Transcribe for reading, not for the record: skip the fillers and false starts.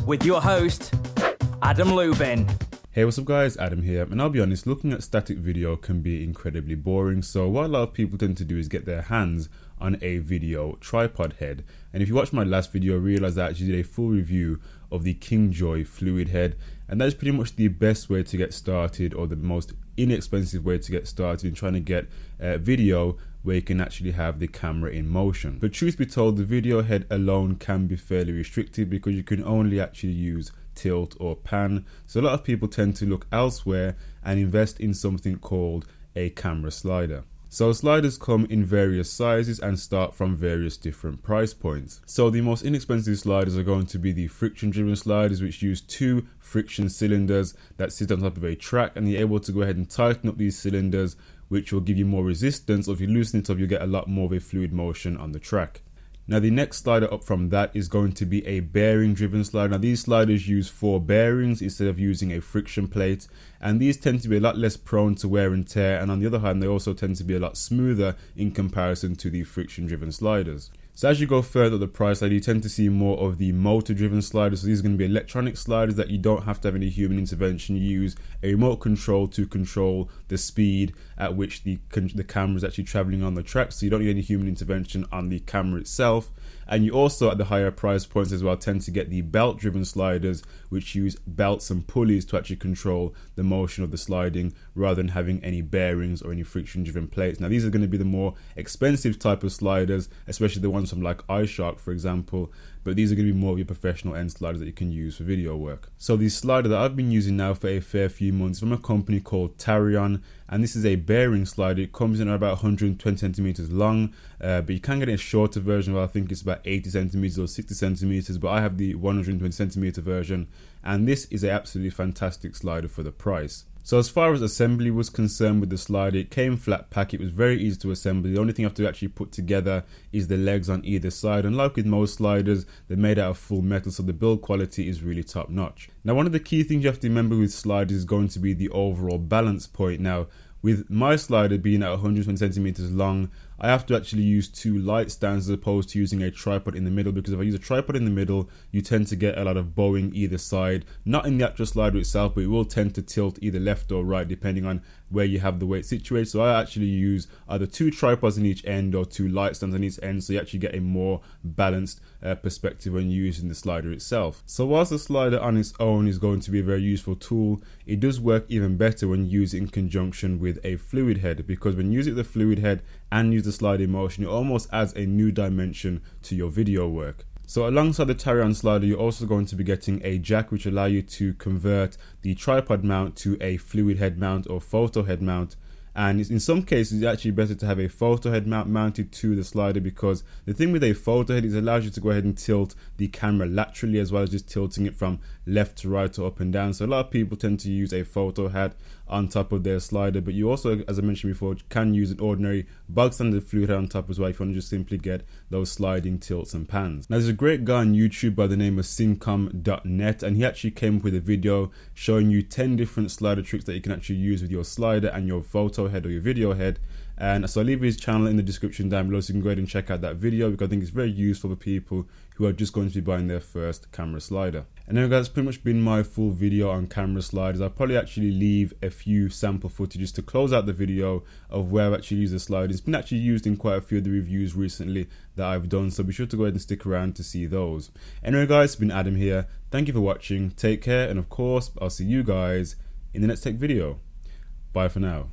with your host, Adam Lubin. Hey, what's up guys, Adam here, and I'll be honest, looking at static video can be incredibly boring, so what a lot of people tend to do is get their hands on a video tripod head. And if you watched my last video, realize that I actually did a full review of the Kingjoy fluid head, and that is pretty much the best way to get started, or the most inexpensive way to get started in trying to get video where you can actually have the camera in motion. But truth be told, the video head alone can be fairly restricted because you can only actually use tilt or pan, so a lot of people tend to look elsewhere and invest in something called a camera slider. So sliders come in various sizes and start from various different price points. So the most inexpensive sliders are going to be the friction driven sliders, which use two friction cylinders that sit on top of a track, and you're able to go ahead and tighten up these cylinders, which will give you more resistance, or if you loosen it up, you'll get a lot more of a fluid motion on the track. Now the next slider up from that is going to be a bearing driven slider. Now these sliders use 4 bearings instead of using a friction plate, and these tend to be a lot less prone to wear and tear, and on the other hand they also tend to be a lot smoother in comparison to the friction driven sliders. So as you go further up the price ladder, you tend to see more of the motor driven sliders. So these are going to be electronic sliders that you don't have to have any human intervention. You use a remote control to control the speed at which the camera is actually traveling on the track, so you don't need any human intervention on the camera itself. And you also, at the higher price points as well, tend to get the belt driven sliders, which use belts and pulleys to actually control the motion of the sliding rather than having any bearings or any friction driven plates. Now these are going to be the more expensive type of sliders, especially the ones from like iShark for example, but these are going to be more of your professional end sliders that you can use for video work. So the slider that I've been using now for a fair few months from a company called Tarion, and this is a bearing slider. It comes in at about 120 centimeters long, but you can get a shorter version of, I think it's about 80 centimeters or 60 centimeters, but I have the 120 centimeter version, and this is an absolutely fantastic slider for the price. So as far as assembly was concerned with the slider, it came flat pack. It was very easy to assemble. The only thing you have to actually put together is the legs on either side, and like with most sliders, they're made out of full metal, so the build quality is really top notch. Now one of the key things you have to remember with sliders is going to be the overall balance point. Now with my slider being at 120 centimeters long, I have to actually use 2 light stands as opposed to using a tripod in the middle, because if I use a tripod in the middle, you tend to get a lot of bowing either side, not in the actual slider itself, but it will tend to tilt either left or right depending on where you have the weight situated. So I actually use either 2 tripods in each end or 2 light stands on each end, so you actually get a more balanced perspective when using the slider itself. So whilst the slider on its own is going to be a very useful tool, it does work even better when used in conjunction with a fluid head, because when you use it with a fluid head and use the sliding motion, it almost adds a new dimension to your video work. So alongside the Tarion slider, you're also going to be getting a jack which allow you to convert the tripod mount to a fluid head mount or photo head mount. And in some cases, it's actually better to have a photo head mount mounted to the slider, because the thing with a photo head is it allows you to go ahead and tilt the camera laterally as well as just tilting it from left to right or up and down. So a lot of people tend to use a photo head on top of their slider, but you also, as I mentioned before, can use an ordinary bog standard fluid head on top as well if you want to just simply get those sliding tilts and pans. Now there's a great guy on YouTube by the name of syncom.net, and he actually came up with a video showing you 10 different slider tricks that you can actually use with your slider and your photo head or your video head. And so I'll leave his channel in the description down below so you can go ahead and check out that video, because I think it's very useful for people who are just going to be buying their first camera slider. And now guys, that's pretty much been my full video on camera sliders. I'll probably actually leave a few sample footages to close out the video of where I've actually used the slider. It's been actually used in quite a few of the reviews recently that I've done, so be sure to go ahead and stick around to see those. Anyway guys, it's been Adam here. Thank you for watching, take care, and of course I'll see you guys in the next tech video. Bye for now.